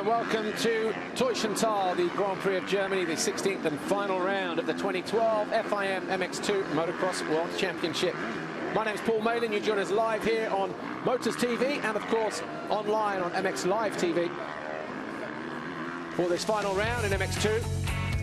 welcome to Teushenthal, the Grand Prix of Germany, the 16th and final round of the 2012 FIM MX2 Motocross World Championship. My name's Paul Malin. You join us live here on Motors TV and, of course, online on MX Live TV for this final round in MX2.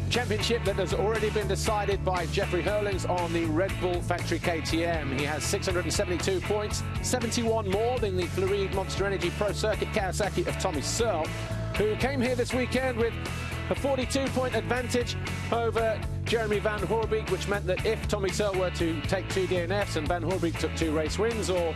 Championship that has already been decided by Jeffrey Herlings on the Red Bull Factory KTM. He has 672 points, 71 more than the Floride Monster Energy Pro Circuit Kawasaki of Tommy Searle, who came here this weekend with a 42-point advantage over Jeremy Van Hoorbeek, which meant that if Tommy Searle were to take 2 DNFs and Van Hoorbeek took 2 race wins, or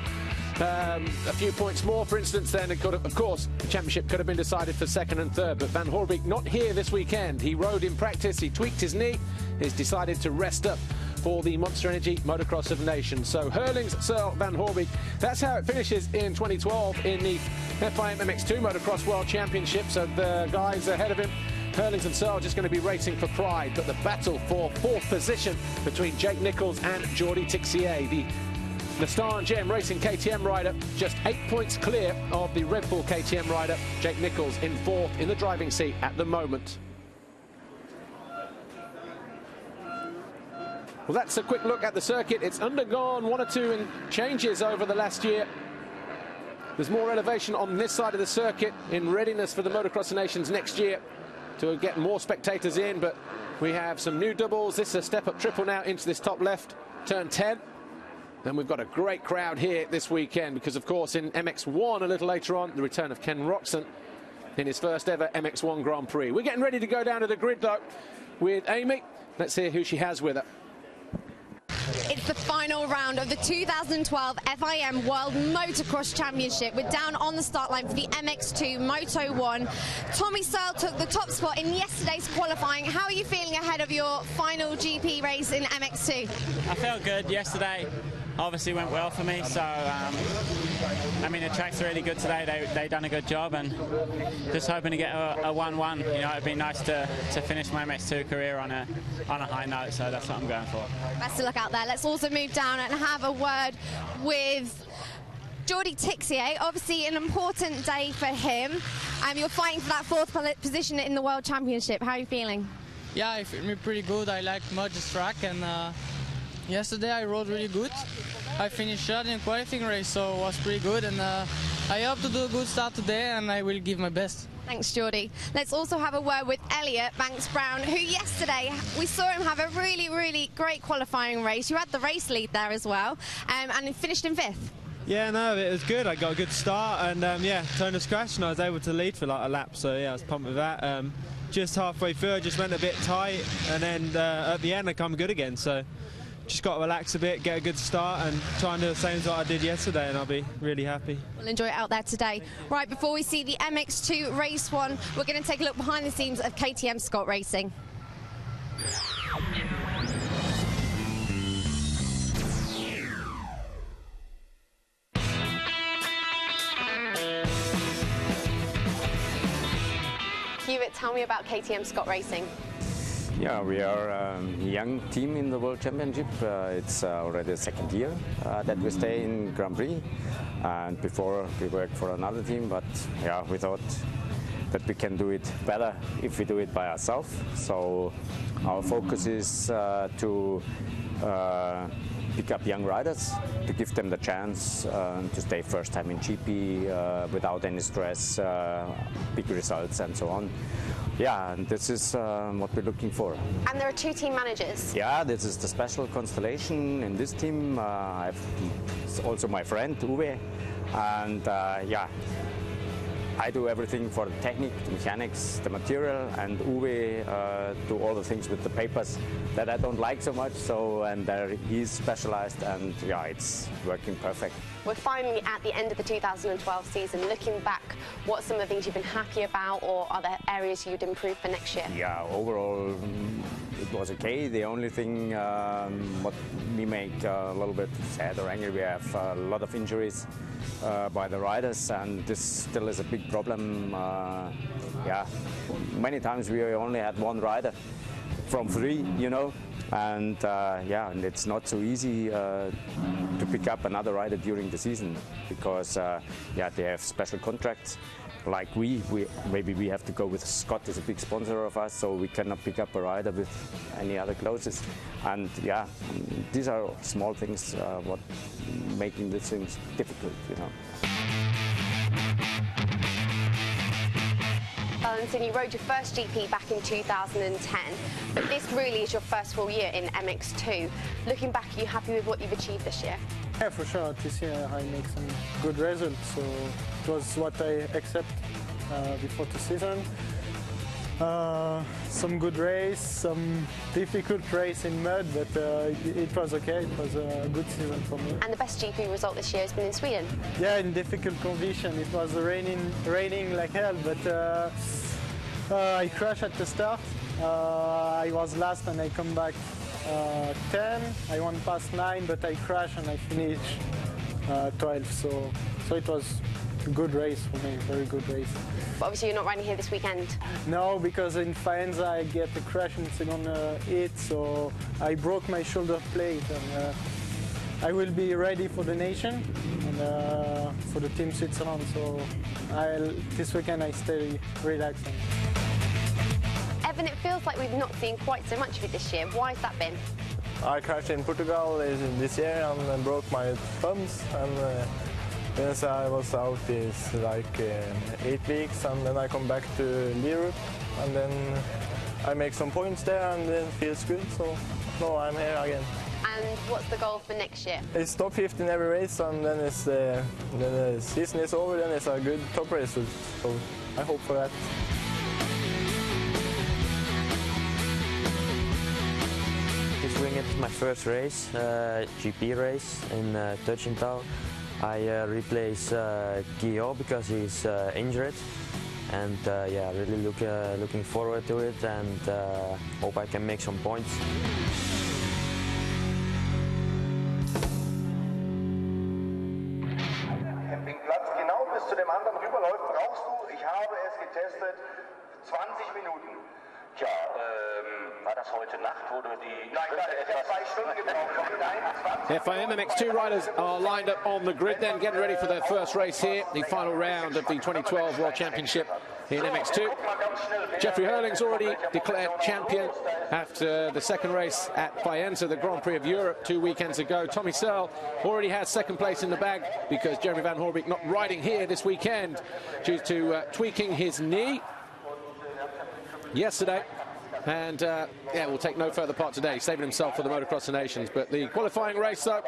a few points more, for instance, then it could have, of course, the championship could have been decided for second and third. But Van Hoorbeek not here this weekend. He rode in practice, he tweaked his knee, he's decided to rest up for the Monster Energy Motocross of Nations. So Herlings, Searle, Van Hoorbeek, that's how it finishes in 2012 in the FIM MX2 Motocross World Championship. So the guys ahead of him, Herlings and Searle, just going to be racing for pride. But the battle for 4th position between Jake Nichols and Jordi Tixier, the Star Gem Racing KTM rider, just 8 points clear of the Red Bull KTM rider, Jake Nichols, in 4th in the driving seat at the moment. Well, that's a quick look at the circuit. It's undergone 1 or 2 changes over the last year. There's more elevation on this side of the circuit in readiness for the Motocross of Nations next year to get more spectators in, but we have some new doubles. This is a step-up triple now into this top left, turn 10. And we've got a great crowd here this weekend because, of course, in MX1 a little later on, the return of Ken Roxon in his first ever MX1 Grand Prix. We're getting ready to go down to the grid, though, with Amy. Let's hear who she has with her. It's the final round of the 2012 FIM World Motocross Championship. We're down on the start line for the MX2 Moto 1. Tommy Searle took the top spot in yesterday's qualifying. How are you feeling ahead of your final GP race in MX2? I felt good yesterday. Obviously went well for me, so I mean, the track's really good today. They done a good job, and just hoping to get a 1-1. You know, it'd be nice to finish my MX2 career on a high note, so that's what I'm going for. Best of luck out there. Let's also move down and have a word with Jordi Tixier. Obviously an important day for him. You're fighting for that 4th position in the World Championship. How are you feeling? Yeah, I feel pretty good. I like much this track, and yesterday I rode really good. I finished third in the qualifying race, so it was pretty good, and I hope to do a good start today, and I will give my best. Thanks, Jordi. Let's also have a word with Elliot Banks-Brown, who yesterday we saw him have a really, really great qualifying race. You had the race lead there as well, and he finished in 5th. Yeah, no, it was good. I got a good start, and yeah, turned a scratch, and I was able to lead for like a lap, so yeah, I was pumped with that. Just halfway through, I just went a bit tight, and then at the end I come good again, so just got to relax a bit, get a good start, and try and do the same as what I did yesterday, and I'll be really happy. We'll enjoy it out there today. Right, before we see the MX2 Race 1, we're going to take a look behind the scenes of KTM Scott Racing. Hubert, tell me about KTM Scott Racing. Yeah, we are a young team in the World Championship. It's already the 2nd year that we stay in Grand Prix. And before we worked for another team, but yeah, we thought that we can do it better if we do it by ourselves. So our focus is to pick up young riders, to give them the chance to stay first time in GP without any stress, big results and so on. Yeah, and this is what we're looking for. And there are 2 team managers. Yeah, this is the special constellation in this team. It's also my friend, Uwe. And yeah, I do everything for the technique, the mechanics, the material, and Uwe do all the things with the papers that I don't like so much. So, and there he's specialized, and yeah, it's working perfect. We're finally at the end of the 2012 season. Looking back, what are some of the things you've been happy about, or are there areas you'd improve for next year? Yeah, overall it was okay. The only thing what me make a little bit sad or angry, we have a lot of injuries by the riders, and this still is a big problem. Yeah, many times we only had 1 rider from 3, you know, And yeah, and it's not so easy to pick up another rider during the season because yeah, they have special contracts. Like maybe we have to go with Scott as a big sponsor of us, so we cannot pick up a rider with any other clauses. And yeah, these are small things what making these things difficult, you know. Valentin, you rode your first GP back in 2010, but this really is your first full year in MX2. Looking back, are you happy with what you've achieved this year? Yeah, for sure. This year I make some good results, so it was what I accept before the season. Some good race, some difficult race in mud, but it was okay. It was a good season for me. And the best GP result this year has been in Sweden? Yeah, in difficult conditions. It was raining like hell, but I crashed at the start. I was last and I come back 10. I went past 9, but I crashed and I finished 12. So it was a good race for me, very good race. But obviously you're not riding here this weekend. No, because in Faenza I get a crash in second hit, so I broke my shoulder plate, and I will be ready for the nation and for the Team Switzerland. So this weekend I stay relaxed. Evan, it feels like we've not seen quite so much of it this year. Why has that been? I crashed in Portugal this year and broke my thumbs, and yes, I was out this like 8 weeks, and then I come back to Europe, and then I make some points there, and then it feels good. So now I'm here again. And what's the goal for next year? It's top 50 in every race, and then the season is over. Then it's a good top race, so I hope for that. This weekend is my first race, GP race in Tuchenthal. I replace Guillaume because he's injured, and yeah, really looking forward to it, and hope I can make some points. Den Platz genau bis zu dem anderen rüberläuft, brauchst du, ich habe es getestet, 20 Minuten. Tja, war das heute Nacht, wo du die... Nein, es hat 2 Stunden gebraucht. FIM MX2 riders are lined up on the grid then, getting ready for their first race here, the final round of the 2012 World Championship in MX2. Jeffrey Hurling's already declared champion after the second race at Faenza, the Grand Prix of Europe 2 weekends ago. Tommy Searle already has second place in the bag because Jeremy Van Hoorbeek not riding here this weekend due to tweaking his knee yesterday, and yeah, will take no further part today, saving himself for the Motocross of Nations. But the qualifying race, though,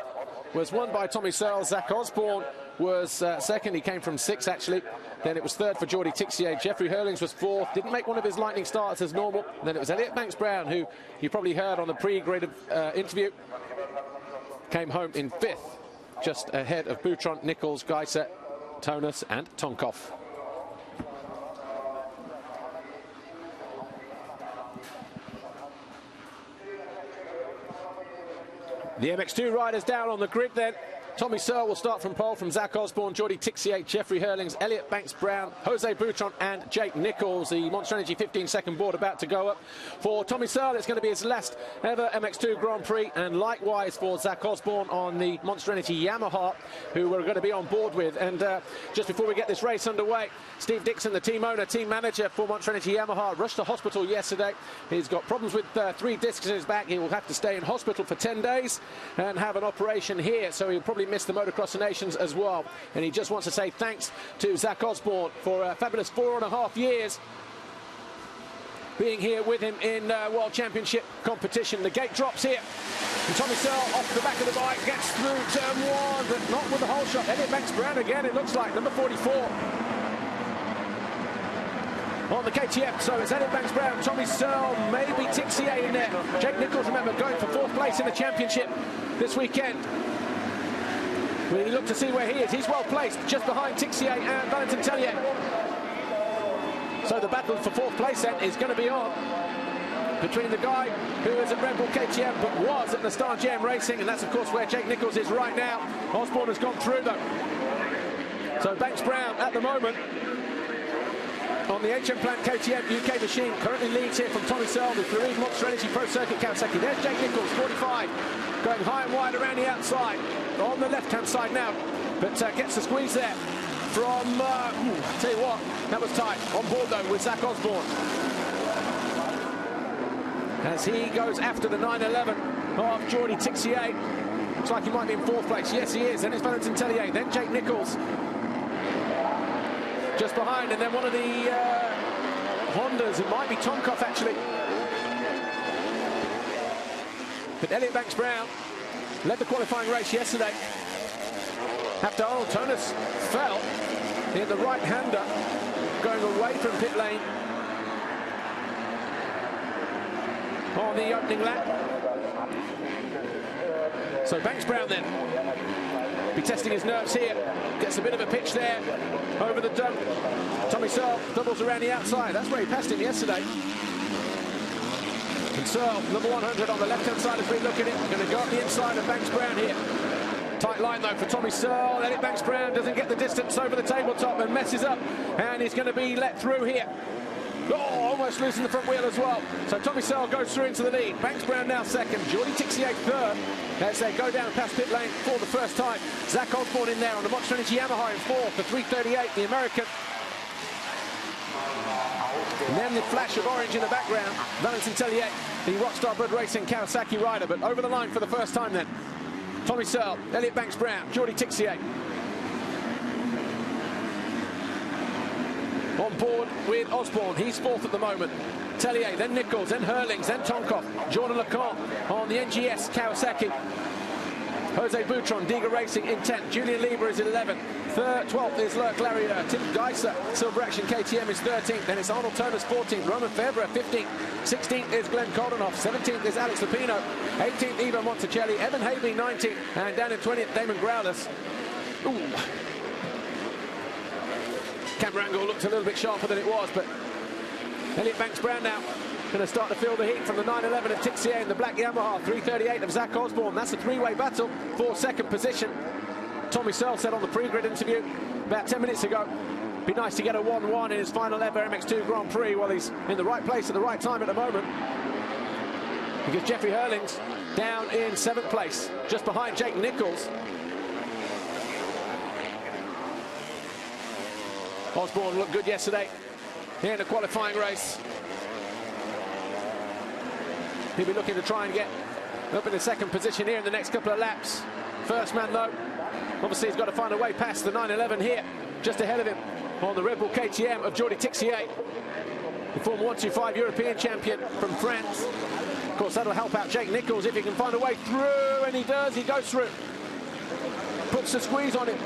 was won by Tommy Searle. Zach Osborne was second. He came from 6th, actually. Then it was 3rd for Jordi Tixier. Jeffrey Hurlings was 4th. Didn't make one of his lightning starts as normal. Then it was Elliot Banks-Brown, who you probably heard on the pre-grid interview, came home in 5th, just ahead of Boutron, Nichols, Geiser, Tonus and Tonkov. The MX2 riders down on the grid then. Tommy Searle will start from pole, from Zach Osborne, Jordi Tixier, Jeffrey Hurlings, Elliot Banks-Brown, Jose Boutron and Jake Nichols. The Monster Energy 15-second board about to go up. For Tommy Searle, it's going to be his last ever MX2 Grand Prix, and likewise for Zach Osborne on the Monster Energy Yamaha, who we're going to be on board with. And just before we get this race underway, Steve Dixon, the team owner, team manager for Monster Energy Yamaha, rushed to hospital yesterday. He's got problems with 3 discs in his back. He will have to stay in hospital for 10 days and have an operation here, so he'll probably miss the Motocross of Nations as well. And he just wants to say thanks to Zach Osborne for a fabulous 4.5 years being here with him in World Championship competition. The gate drops here, and Tommy Searle off the back of the bike gets through turn 1, but not with the whole shot. Elliot Banks-Brown again, it looks like, number 44 on the KTM. So it's Elliot Banks-Brown, Tommy Searle, maybe Tixier in there. Jake Nichols, remember, going for 4th place in the championship this weekend. We look to see where he is. He's well placed, just behind Tixier and Valentin Tellier. So the battle for 4th place then is going to be on between the guy who is at Red Bull KTM but was at the Star GM Racing, and that's of course where Jake Nichols is right now. Osborne has gone through though. So Banks-Brown at the moment on the HM Plant KTM UK machine. Currently leads here from Tommy Searle, the Fluid Monster Energy Pro Circuit Kawasaki. There's Jake Nichols, 45, going high and wide around the outside. On the left-hand side now, but gets the squeeze there from, tell you what, that was tight. On board though with Zach Osborne. As he goes after the 911 of Jordi Tixier. Looks like he might be in 4th place. Yes, he is. Then it's Valentin Tellier. Then Jake Nichols. Just behind. And then one of the Hondas. It might be Tomkov, actually. But Elliot Banks-Brown led the qualifying race yesterday. After Arnold Tonis fell in the right-hander, going away from pit lane on the opening lap. So Banks-Brown then be testing his nerves here. Gets a bit of a pitch there over the dump. Tommy Searle doubles around the outside. That's where he passed him yesterday. And Searle, number 100 on the left-hand side as we look at it. Going to go up the inside of Banks-Brown here. Tight line though for Tommy Searle. Elliot Banks-Brown doesn't get the distance over the tabletop and messes up. And he's going to be let through here. Oh, almost losing the front wheel as well. So Tommy Searle goes through into the lead. Banks-Brown now second. Jordi Tixier third as they go down past pit lane for the first time. Zach Osborne in there on the Monster Energy Yamaha in 4th for 3:38, the American. And then the flash of orange in the background. Valentin Tellier, the Rockstar Bud Racing Kawasaki rider, but over the line for the first time then. Tommy Searle, Elliot Banks-Brown, Jordi Tixier. On board with Osborne, he's 4th at the moment. Tellier, then Nichols, then Hurlings, then Tomkov. Jordan Lecomte on the NGS Kawasaki. Jose Boutron, Diga Racing in 10th. Julian Lieber is 11th. 12th is Lurk Larrier. Tim Geiser, Silver Action KTM is 13th. Then it's Arnold Tonis 14th. Roman Febvre 15th. 16th is Glenn Koldenoff. 17th is Alex Lupino. 18th Ivo Monticelli. Evan Habey 19th. And down in 20th, Damon Growlers. Ooh. Camera angle looked a little bit sharper than it was, but Elliot Banks-Brown now going to start to feel the heat from the 911 of Tixier in the black Yamaha. 3:38 of Zach Osborne. That's a three-way battle for second position. Tommy Searle said on the pre-grid interview about 10 minutes ago, be nice to get a 1-1 in his final ever MX2 Grand Prix. Well, he's in the right place at the right time at the moment, because Jeffrey Hurlings down in 7th place, just behind Jake Nichols. Osborne looked good yesterday here in the qualifying race. He'll be looking to try and get up in the second position here in the next couple of laps. First man though, obviously he's got to find a way past the 911 here, just ahead of him on the Red Bull KTM of Jordi Tixier, the former 125 European champion from France. Of course, that'll help out Jake Nichols if he can find a way through, and he does. He goes through, puts the squeeze on him.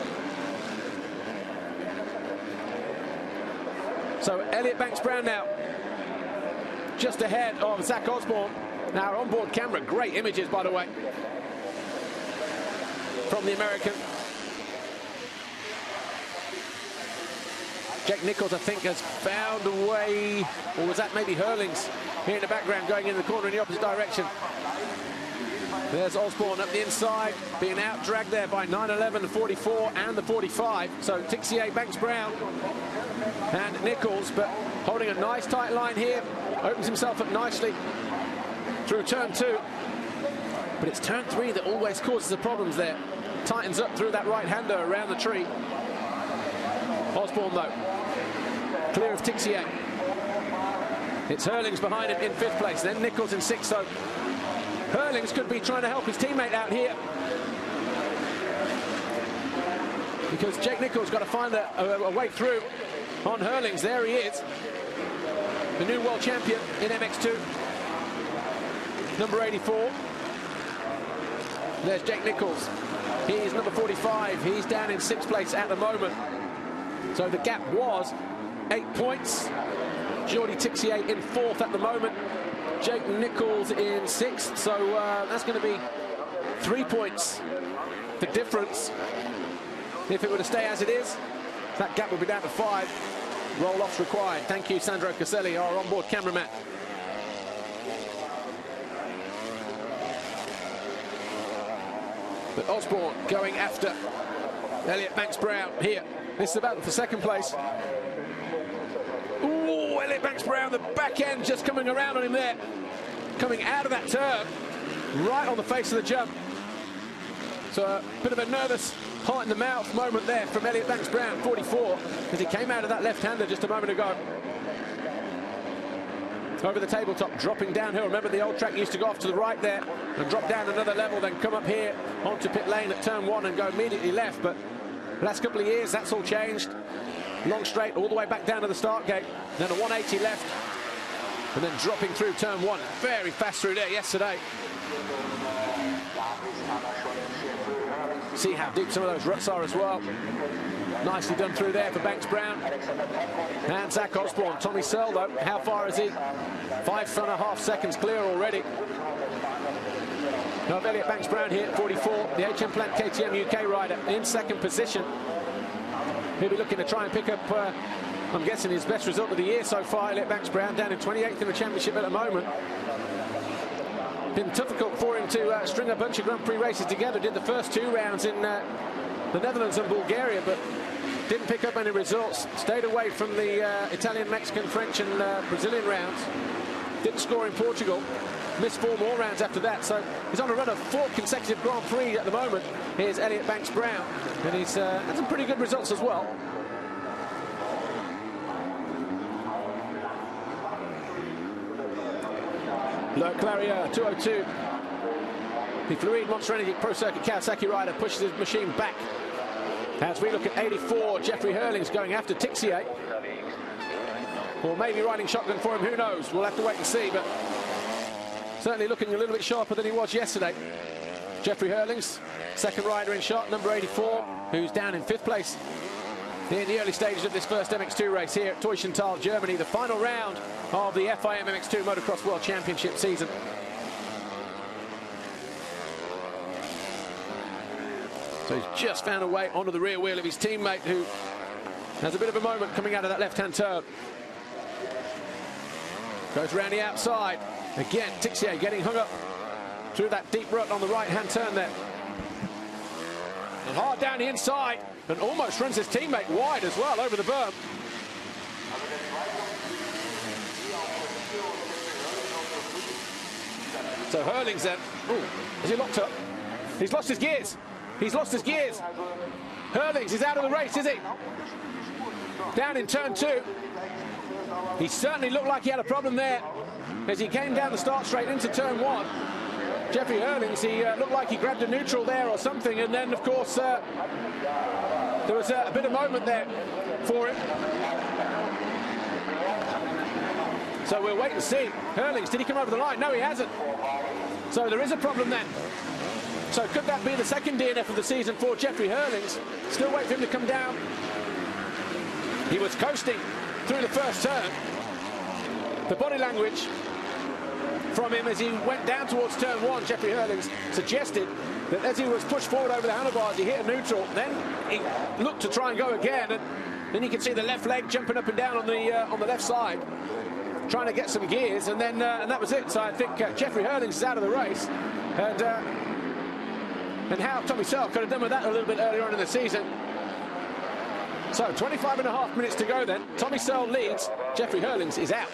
So Elliot Banks-Brown now just ahead of Zach Osborne. Now onboard camera, great images by the way from the American. Jake Nichols, I think, has found a way, or was that maybe Hurlings here in the background going in the corner in the opposite direction. There's Osborne up the inside, being out-dragged there by 911, the 44 and the 45. So Tixier, Banks-Brown and Nichols, but holding a nice tight line here. Opens himself up nicely through turn 2. But it's turn 3 that always causes the problems there. Tightens up through that right-hander around the tree. Osborne, though, clear of Tixier. It's Hurlings behind him in 5th place, then Nichols in 6th. So Hurlings could be trying to help his teammate out here, because Jake Nichols got to find a way through on Hurlings. There he is, the new world champion in MX2, number 84. There's Jake Nichols. He's number 45. He's down in 6th place at the moment. So the gap was 8 points. Jordi Tixier in 4th at the moment. Jake Nichols in 6th. So that's going to be 3 points. The difference, if it were to stay as it is, that gap will be down to 5. Roll-offs required. Thank you, Sandro Caselli, our onboard cameraman. But Osborne going after Elliot Banks-Brown here. This is the battle for second place. Ooh, Banks Brown, the back end just coming around on him there. Coming out of that turn, right on the face of the jump. So a bit of a nervous, heart in the mouth moment there from Elliott Banks Brown, 44, as he came out of that left-hander just a moment ago. Over the tabletop, dropping downhill. Remember, the old track used to go off to the right there and drop down another level, then come up here onto pit lane at turn 1 and go immediately left. But the last couple of years, that's all changed. Long straight all the way back down to the start gate, then a 180 left, and then dropping through turn 1. Very fast through there yesterday. See how deep some of those ruts are as well. Nicely done through there for Banks Brown. And Zach Osborne. Tommy Searle, though, how far is he? 5.5 seconds clear already. Now, Elliott Banks Brown here at 44. The HM Plant KTM UK rider in second position. He'll be looking to try and pick up, I'm guessing, his best result of the year so far. Elliott Banks Brown down in 28th in the championship at the moment. Been difficult for him to string a bunch of Grand Prix races together. Did the first 2 rounds in the Netherlands and Bulgaria, but didn't pick up any results. Stayed away from the Italian, Mexican, French and Brazilian rounds. Didn't score in Portugal. Missed 4 more rounds after that. So he's on a run of 4 consecutive Grand Prix at the moment. Here's Elliott Banks Brown, and he's had some pretty good results as well. Le Clarier, 202. The Fluid Monster Energy Pro Circuit Kawasaki rider pushes his machine back. As we look at 84, Jeffrey Hurlings going after Tixier. Or maybe riding shotgun for him, who knows? We'll have to wait and see, but certainly looking a little bit sharper than he was yesterday. Jeffrey Hurlings, second rider in shot, number 84, who's down in 5th place in the early stages of this first MX2 race here at Teushenthal, Germany, the final round of the FIM MX2 Motocross World Championship season. So he's just found a way onto the rear wheel of his teammate, who has a bit of a moment coming out of that left-hand turn. Goes around the outside. Again, Tixier getting hung up through that deep rut on the right-hand turn there. And hard down the inside, and almost runs his teammate wide as well over the berm. So Hurlings then, is he locked up? He's lost his gears. He's lost his gears. Hurlings is out of the race, is he? Down in turn 2. He certainly looked like he had a problem there as he came down the start straight into turn 1. Jeffrey Hurlings, he looked like he grabbed a neutral there or something, and then, of course, there was a bit of moment there for him. So we'll wait and see. Hurlings, did he come over the line? No, he hasn't. So there is a problem then. So could that be the second DNF of the season for Jeffrey Hurlings? Still wait for him to come down. He was coasting through the first turn. The body language from him as he went down towards turn 1, Jeffrey Hurlings, suggested that as he was pushed forward over the handlebars, he hit a neutral. Then he looked to try and go again, and then you can see the left leg jumping up and down on the left side, trying to get some gears, and then and that was it. So I think Jeffrey Hurlings is out of the race, and how Tommy Searle could have done with that a little bit earlier on in the season. So 25.5 minutes to go then. Tommy Searle leads. Jeffrey Hurlings is out.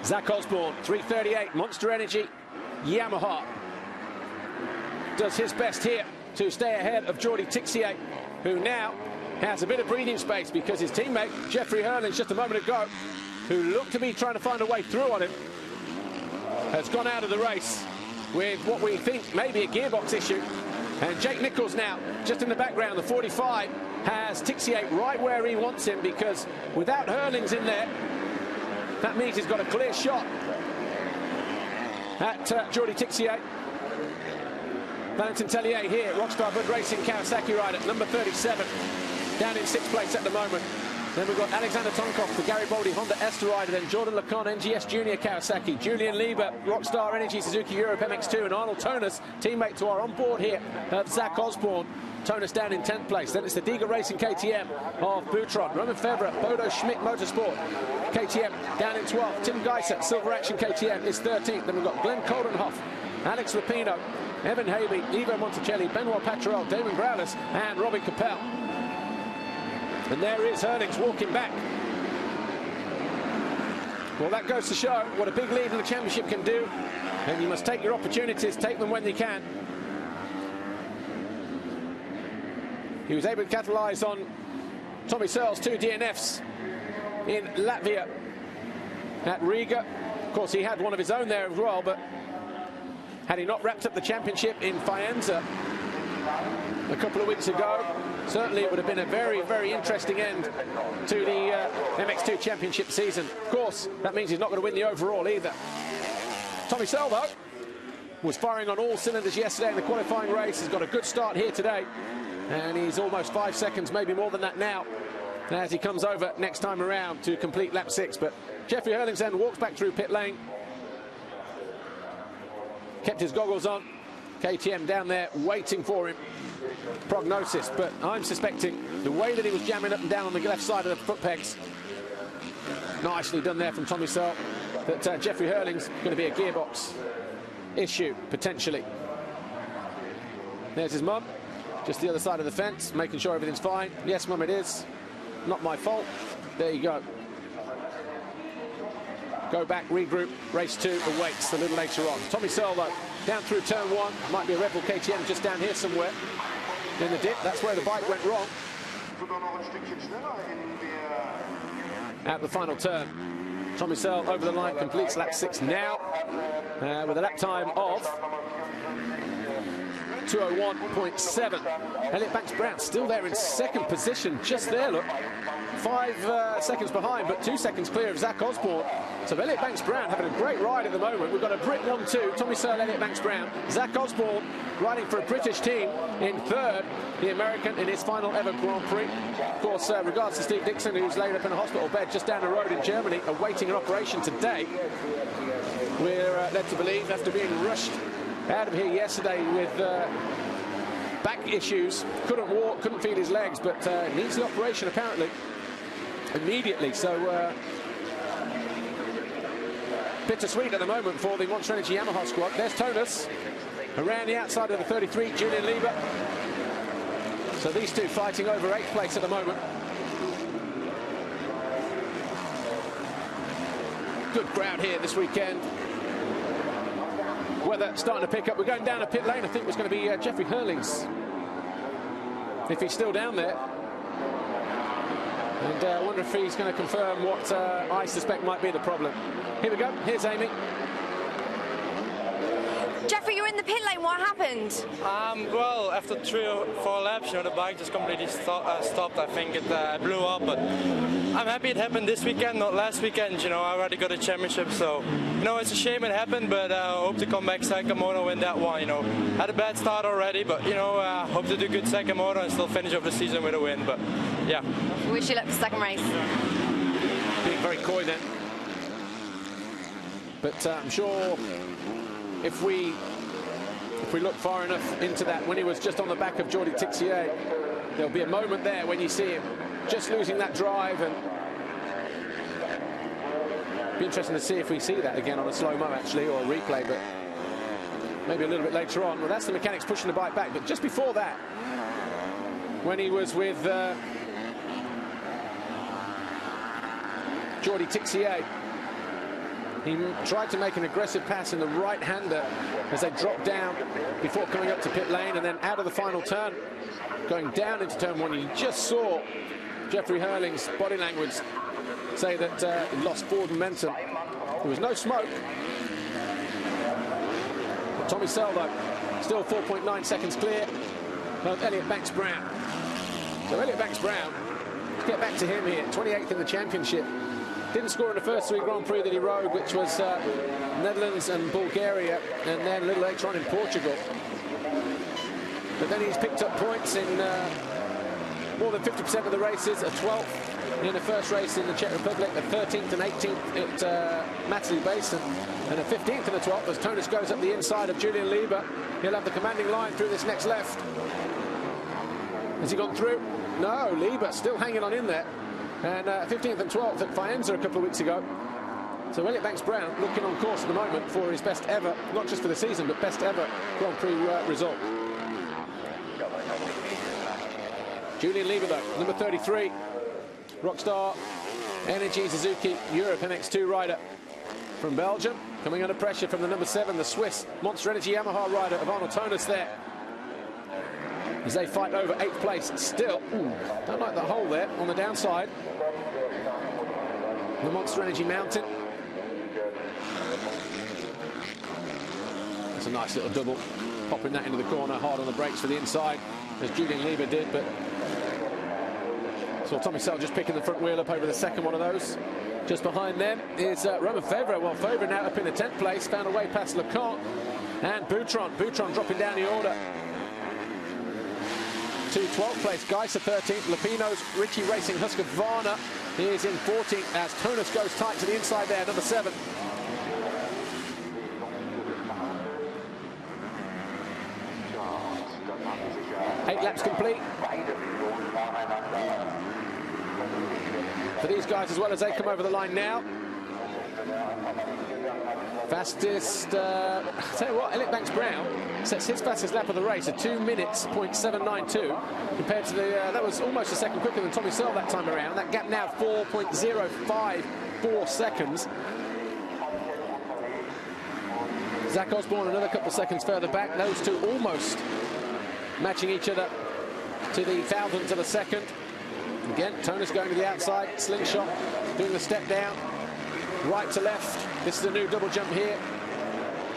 Zach Osborne, 3:38, Monster Energy, Yamaha. Does his best here to stay ahead of Jordi Tixier, who now has a bit of breathing space because his teammate, Jeffrey Hurlings, just a moment ago, who looked to be trying to find a way through on him, has gone out of the race with what we think may be a gearbox issue. And Jake Nichols now, just in the background, the 45, has Tixier right where he wants him, because without Hurlings in there, that means he's got a clear shot at Jordi Tixier. Valentin Tellier here, Rockstar Bud Racing Kawasaki rider, number 37, down in 6th place at the moment. Then we've got Alexander Tonkov, the Garibaldi Honda Ester rider, then Jordan Lecon, NGS Junior Kawasaki, Julian Lieber, Rockstar Energy Suzuki Europe MX2, and Arnold Tonus, teammate to our onboard here of Zach Osborne. Tonus down in 10th place. Then it's the Diga Racing KTM of Boutron. Roman Febvre, Bodo Schmidt Motorsport KTM down in 12th. Tim Geiser, Silver Action KTM is 13th. Then we've got Glenn Coldenhoff, Alex Rapino, Evan Haley, Ivo Monticelli, Benoit Patrel, Damon Browlers, and Robin Capel. And there is Hurlings walking back. Well, that goes to show what a big lead in the championship can do, and you must take your opportunities, take them when you can. He was able to capitalise on Tommy Searle's 2 DNFs in Latvia at Riga. Of course, he had one of his own there as well, but had he not wrapped up the championship in Faenza a couple of weeks ago, certainly it would have been a very, very interesting end to the MX2 championship season. Of course, that means he's not going to win the overall either. Tommy Searle, though, was firing on all cylinders yesterday in the qualifying race. He's got a good start here today, and he's almost 5 seconds, maybe more than that now, as he comes over next time around to complete lap 6. But Jeffrey Hurlings then walks back through pit lane, kept his goggles on, KTM down there waiting for him. Prognosis, but I'm suspecting the way that he was jamming up and down on the left side of the foot pegs, nicely done there from Tommy Searle, that Jeffrey Hurlings going to be a gearbox issue potentially. There's his mum, just the other side of the fence, making sure everything's fine. Yes, mum, it is. Not my fault. There you go. Go back, regroup. Race 2 awaits a little later on. Tommy Searle, though, down through turn 1. Might be a Red Bull KTM just down here somewhere in the dip. That's where the bike went wrong. At the final turn, Tommy Searle over the line, completes lap 6 now with a lap time of 2:01.7. Elliot Banks-Brown still there in second position, just there, look. 5 seconds behind, but 2 seconds clear of Zach Osborne. So Elliot Banks-Brown having a great ride at the moment. We've got a Brit 1-2, Tommy Searle, Elliot Banks-Brown. Zach Osborne riding for a British team in third, the American in his final ever Grand Prix. Of course, regards to Steve Dixon, who's laid up in a hospital bed just down the road in Germany, awaiting an operation today. We're led to believe, after being rushed out of here yesterday with back issues, couldn't walk, couldn't feel his legs, but needs the operation apparently immediately. So bittersweet at the moment for the Monster Energy Yamaha squad. There's Tonus around the outside of the 33, Julian Lieber. So these two fighting over 8th place at the moment. Good crowd here this weekend. Weather starting to pick up. We're going down a pit lane. I think it was going to be Jeffrey Hurlings, if he's still down there. And I wonder if he's going to confirm what I suspect might be the problem. Here we go. Here's Amy. Jeffrey, you're in the pit lane. What happened? Well, after 3 or 4 laps, the bike just completely stopped. I think it blew up, but I'm happy it happened this weekend, not last weekend. I already got a championship, so it's a shame it happened, but I hope to come back second moto, win that one. Had a bad start already, but hope to do good second moto and still finish off the season with a win. But yeah. Wish you luck for second race. Being very coy then, but I'm sure if we look far enough into that, when he was just on the back of Jordi Tixier, there'll be a moment there when you see him just losing that drive, and be interesting to see if we see that again on a slow-mo actually, or a replay, but maybe a little bit later on. Well, that's the mechanics pushing the bike back, but just before that, when he was with Jordi Tixier, he tried to make an aggressive pass in the right-hander as they dropped down before coming up to pit lane, and then out of the final turn, going down into turn 1. You just saw Jeffrey Hurlings' body language say that he lost forward momentum. There was no smoke. But Tommy Searle, though, still 4.9 seconds clear of Elliot Banks-Brown. So Elliot Banks-Brown, let's get back to him here, 28th in the championship. Didn't score in the first 3 Grand Prix that he rode, which was Netherlands and Bulgaria, and then a little later on in Portugal. But then he's picked up points in more than 50% of the races, a 12th in the first race in the Czech Republic, a 13th and 18th at Matterley Basin, and a 15th and a 12th as Tonus goes up the inside of Julian Lieber. He'll have the commanding line through this next left. Has he gone through? No, Lieber still hanging on in there. And 15th and 12th at Faenza a couple of weeks ago. So Elliot Banks-Brown looking on course at the moment for his best ever, not just for the season, but best ever Grand Prix result. Julian Lieber, though, number 33, Rockstar Energy Suzuki Europe MX2 rider from Belgium, coming under pressure from the number 7, the Swiss Monster Energy Yamaha rider of Arnold Tonis there, as they fight over 8th place still. Don't like the hole there on the downside. The Monster Energy Mountain. It's a nice little double, popping that into the corner, hard on the brakes for the inside, as Julian Lieber did, but saw Tommy Searle just picking the front wheel up over the second one of those. Just behind them is Romain Febvre. Well, Febvre now up in the 10th place, found a way past Lecant and Boutron. Boutron dropping down the order to 12th place. Geiser 13th. Lupino's Ritchie Racing Husqvarna is in 14th as Tonis goes tight to the inside there, number 7. Eight laps complete for these guys as well as they come over the line now. Fastest, tell you what, Elliot Banks-Brown sets his fastest lap of the race at 2 minutes, .792, compared to the, that was almost a second quicker than Tommy Searle that time around. That gap now 4.054 seconds. Zach Osborne another couple seconds further back. Those two almost matching each other to the thousandth of a second. Again, Tonis going to the outside, slingshot, doing the step down, right to left. This is a new double jump here.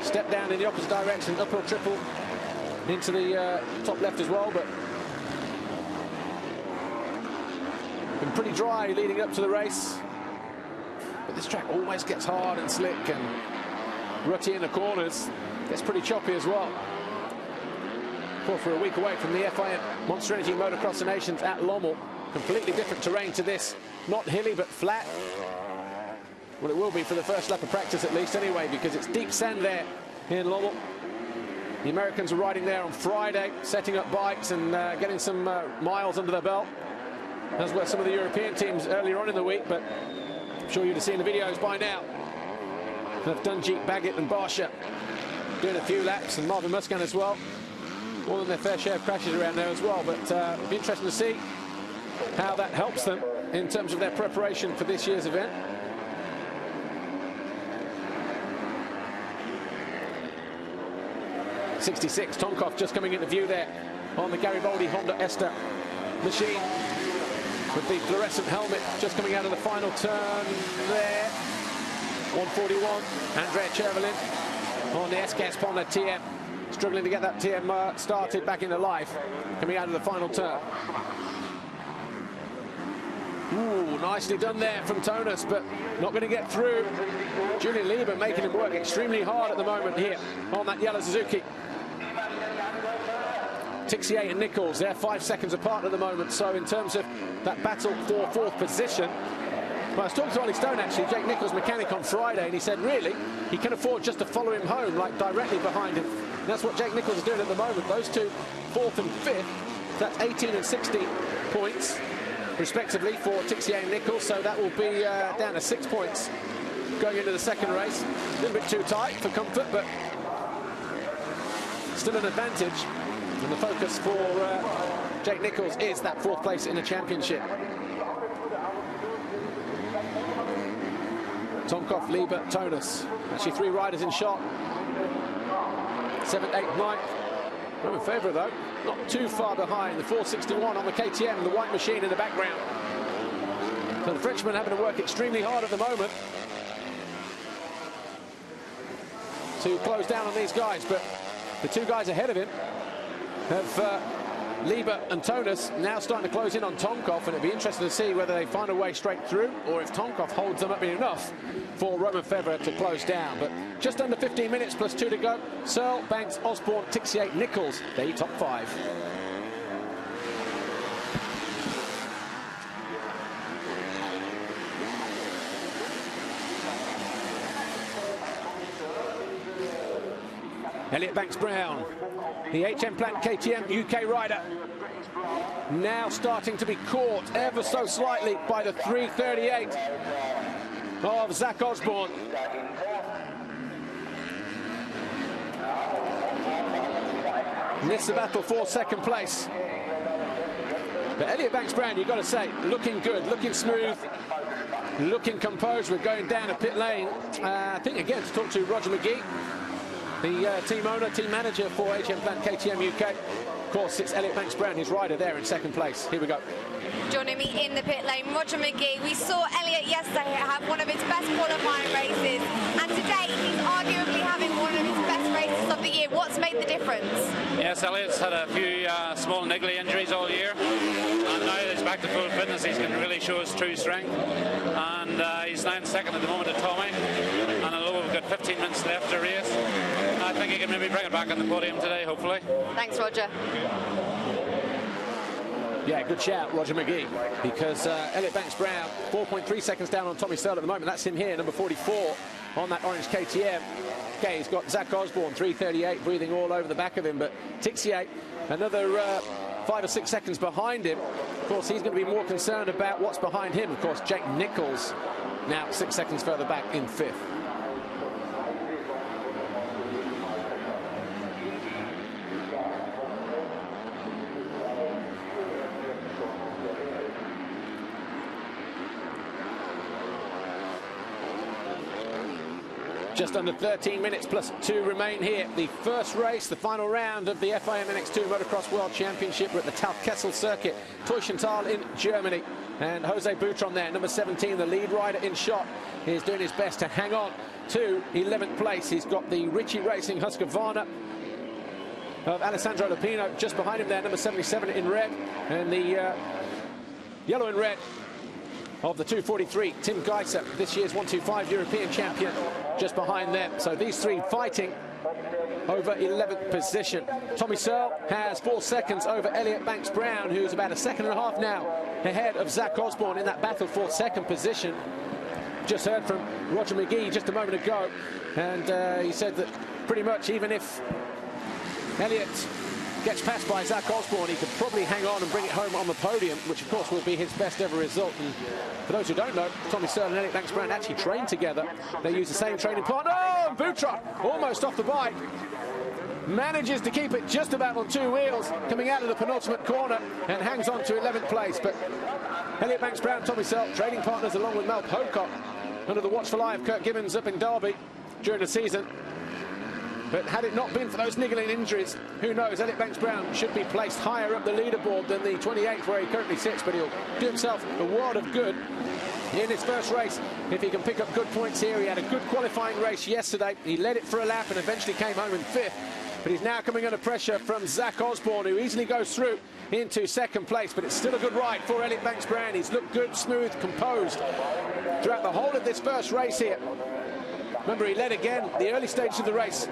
Step down in the opposite direction, uphill triple into the top left as well, but been pretty dry leading up to the race. But this track always gets hard and slick and rutty in the corners. Gets pretty choppy as well. For a week away from the FIM Monster Energy Motocross of Nations at Lommel. Completely different terrain to this. Not hilly, but flat. Well, it will be for the first lap of practice at least anyway, because it's deep sand there in Lommel. The Americans were riding there on Friday, setting up bikes and getting some miles under their belt, as were some of the European teams earlier on in the week, but I'm sure you'd have seen the videos by now of Dunjeet, Baggett and Barsha doing a few laps, and Marvin Muscan as well. More than their fair share of crashes around there as well, but it'll be interesting to see how that helps them in terms of their preparation for this year's event. '66, Tonkov just coming into view there on the Garibaldi Honda Ester machine with the fluorescent helmet just coming out of the final turn there. 141, Andrea Chervelin on the S-Gas Honda TM. Struggling to get that TM started back into life, coming out of the final turn. Ooh, nicely done there from Tonis, but not going to get through. Julian Lieber making him work extremely hard at the moment here on that yellow Suzuki. Tixier and Nichols, they're 5 seconds apart at the moment, so in terms of that battle for 4th position, well, I was talking to Ollie Stone, actually, Jake Nichols' mechanic on Friday, and he said, really, he can afford just to follow him home, like directly behind him. And that's what Jake Nichols is doing at the moment. Those two, 4th and 5th, that's 18 and 16 points, respectively, for Tixier and Nichols. So that will be down to 6 points going into the second race. A little bit too tight for comfort, but still an advantage. And the focus for Jake Nichols is that 4th place in the championship. Tonkov, Lieber, Tonis. Actually 3 riders in shot. 7th, 8th, 9th. Romain Febvre, though, not too far behind. The 461 on the KTM, the white machine in the background. So the Frenchman having to work extremely hard at the moment to close down on these guys. But the 2 guys ahead of him have Lieber and Tonis now starting to close in on Tonkov, and it'll be interesting to see whether they find a way straight through or if Tonkov holds them up enough for Romain Febvre to close down. But just under 15 minutes plus 2 to go. Searle, Banks, Osborne, Tixier, Nichols, the top 5. Elliot Banks-Brown, the HM Plant KTM UK rider, now starting to be caught ever so slightly by the 338. of Zach Osborne. Missed the battle for second place. But Elliot Banks-Brown, you've got to say, looking good, looking smooth, looking composed. We're going down a pit lane. I think, again, to talk to Roger McGee, the team owner, team manager for HM Plant KTM UK. Of course, it's Elliot Banks-Brown, his rider there in second place. Here we go. Joining me in the pit lane, Roger McGee. We saw Elliot yesterday have one of his best qualifying races, and today he's arguably having one of his best races of the year. What's made the difference? Yes, Elliot's had a few small niggly injuries all year, and now he's back to full fitness. He can really show his true strength, and he's now in second at the moment to Tommy, and although we've got 15 minutes left to race, I think he can maybe bring it back on the podium today, hopefully. Thanks, Roger. Yeah, good shout, Roger McGee, because Elliot Banks-Brown, 4.3 seconds down on Tommy Searle at the moment. That's him here, number 44 on that orange KTM. Okay, he's got Zach Osborne, 3:38, breathing all over the back of him, but Tixier, another 5 or 6 seconds behind him. Of course, he's going to be more concerned about what's behind him. Of course, Jake Nichols now 6 seconds further back in 5th. Just under 13 minutes plus 2 remain here. The first race, the final round of the FIM MX2 Motocross World Championship. We're at the Taufkessel circuit, Teuschenthal in Germany. And Jose Boutron there, number 17, the lead rider in shot, is doing his best to hang on to 11th place. He's got the Ritchie Racing Husqvarna of Alessandro Lupino just behind him there, number 77 in red. And the yellow and red of the 243, Tim Geiser, this year's 125 European champion, just behind them. So these three fighting over 11th position. Tommy Searle has 4 seconds over Elliot Banks-Brown, who's about 1.5 seconds now ahead of Zach Osborne in that battle for second position. Just heard from Roger McGee just a moment ago, and he said that pretty much even if Elliot gets passed by Zach Osborne, he could probably hang on and bring it home on the podium, which of course will be his best ever result. And for those who don't know, Tommy Searle and Elliot Banks-Brown actually trained together. They use the same training partner. Oh, Boutron almost off the bike. Manages to keep it just about on 2 wheels, coming out of the penultimate corner, and hangs on to 11th place. But Elliot Banks-Brown, Tommy Searle, training partners along with Mel Pocock, under the watchful eye of Kurt Gibbons up in Derby during the season. But had it not been for those niggling injuries, who knows, Elliot Banks-Brown should be placed higher up the leaderboard than the 28th where he currently sits, but he'll do himself a world of good in his first race if he can pick up good points here. He had a good qualifying race yesterday. He led it for a lap and eventually came home in 5th, but he's now coming under pressure from Zach Osborne, who easily goes through into second place. But it's still a good ride for Elliot Banks-Brown. He's looked good, smooth, composed throughout the whole of this first race here. Remember, he led again the early stages of the race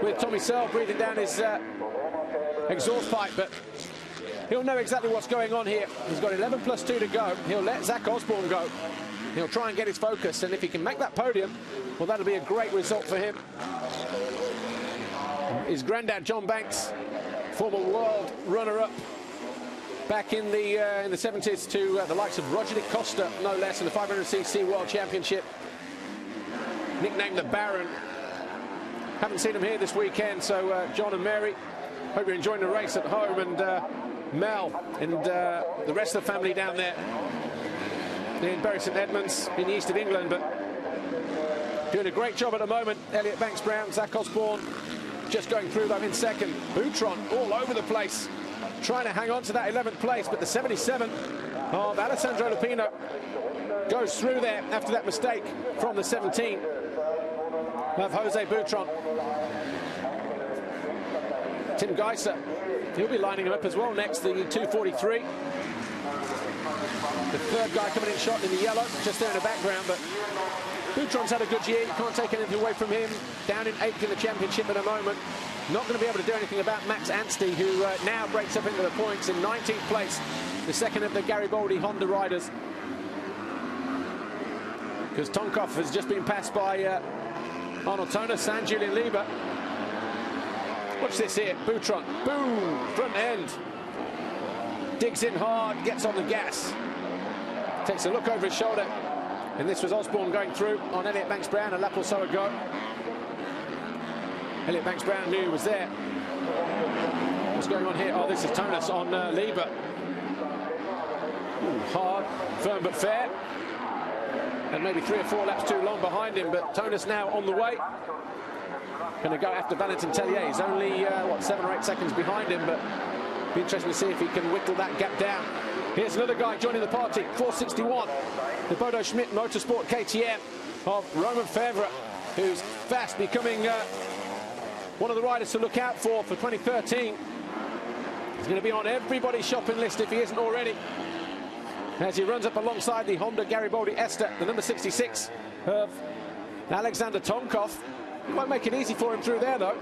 with Tommy Searle breathing down his exhaust pipe, but he'll know exactly what's going on here. He's got 11 plus 2 to go. He'll let Zach Osborne go. He'll try and get his focus, and if he can make that podium, well, that'll be a great result for him. His granddad, John Banks, former world runner-up back in the 70s to the likes of Roger de Costa, no less, in the 500cc World Championship. Nicknamed the Baron. Haven't seen him here this weekend, so John and Mary, hope you're enjoying the race at home, and Mel and the rest of the family down there in Bury St Edmunds in the east of England, but doing a great job at the moment. Elliot Banks-Brown, Zach Osborne just going through though in second. Boutron all over the place, trying to hang on to that 11th place, but the 77 of Alessandro Lupino goes through there after that mistake from the 17 of Jose Boutron. Tim Geiser, he'll be lining him up as well next, the 243. The third guy coming in shot in the yellow, just there in the background, but Boutron's had a good year. You can't take anything away from him. Down in 8th in the championship at the moment. Not going to be able to do anything about Max Anstey, who now breaks up into the points in 19th place, the second of the Garibaldi Honda riders. Because Tonkov has just been passed by Arnold Tonas and Julian Lieber. Watch this here, Boutron, boom, front end. Digs in hard, gets on the gas. Takes a look over his shoulder And this was Osborne going through on Elliot Banks-Brown a lap or so ago. Elliot Banks-Brown knew he was there. What's going on here? Oh, this is Tonus on Lieber. Hard, firm but fair. And maybe 3 or 4 laps too long behind him, but Tonus now on the way. Going to go after Valentin Tellier. He's only, what, 7 or 8 seconds behind him, but be interesting to see if he can whittle that gap down. Here's another guy joining the party, 461. The Bodo Schmidt Motorsport KTM of Roman Fevre, who's fast becoming one of the riders to look out for 2013. He's going to be on everybody's shopping list if he isn't already, as he runs up alongside the Honda Garibaldi Ester, the number 66 of Alexander Tomkov. He won't make it easy for him through there, though.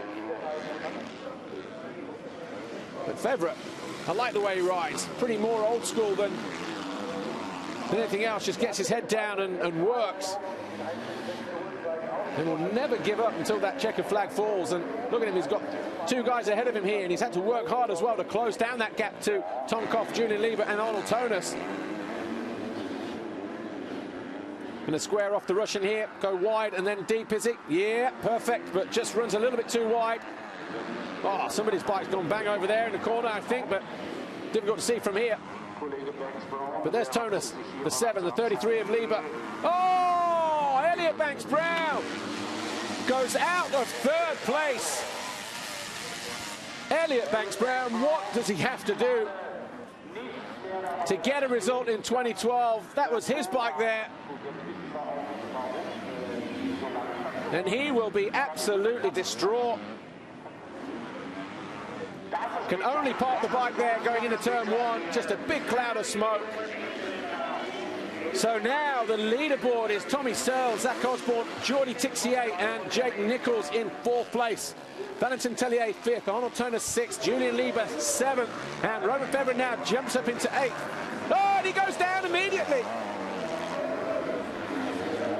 But Fevre, I like the way he rides. Pretty more old school than anything else. Just gets his head down and works. And will never give up until that checkered flag falls. And look at him, he's got 2 guys ahead of him here, and he's had to work hard as well to close down that gap to Tomkov, Julian Lieber and Arnold Tonus. Going to square off the Russian here, go wide and then deep, is it? Yeah, perfect, but just runs a little bit too wide. Oh, somebody's bike's gone bang over there in the corner, I think, but difficult to see from here. But there's Tonus, the 7, the 33 of Lieber. Oh, Elliot Banks-Brown goes out of 3rd place. Elliot Banks-Brown, what does he have to do to get a result in 2012? That was his bike there. And he will be absolutely distraught. Can only park the bike there going into turn 1, just a big cloud of smoke. So now the leaderboard is Tommy Searle, Zach Osborne, Jordi Tixier and Jake Nichols in 4th place. Valentin Tellier 5th, Arnold Tonus 6th, Julian Lieber 7th, and Roman Fevre now jumps up into 8th. Oh, and he goes down immediately.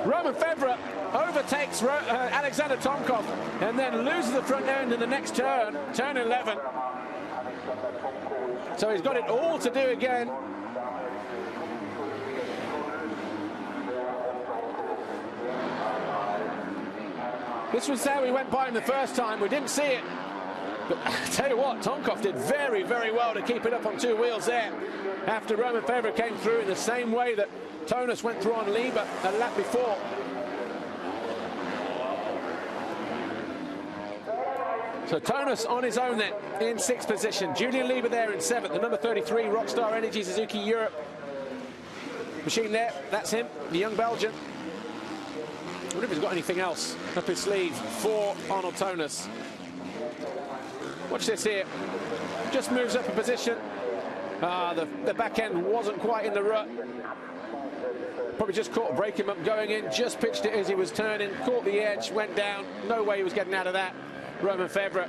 Roman Fevre overtakes Alexander Tomkov and then loses the front end in the next turn, turn 11. So he's got it all to do again. This was how we went by him the first time. We didn't see it. But I tell you what, Tomkov did very, very well to keep it up on 2 wheels there after Roman Fevre came through in the same way that Tonus went through on Lieber a lap before. So Tonus on his own then in 6th position. Julian Lieber there in 7th. The number 33, Rockstar Energy Suzuki Europe machine there. That's him, the young Belgian. I wonder if he's got anything else up his sleeve for Arnold Tonus. Watch this here. Just moves up a position. The back end wasn't quite in the rut. Probably just caught a break him up going in. Just pitched it as he was turning. Caught the edge, went down. No way he was getting out of that. Roman Fevre.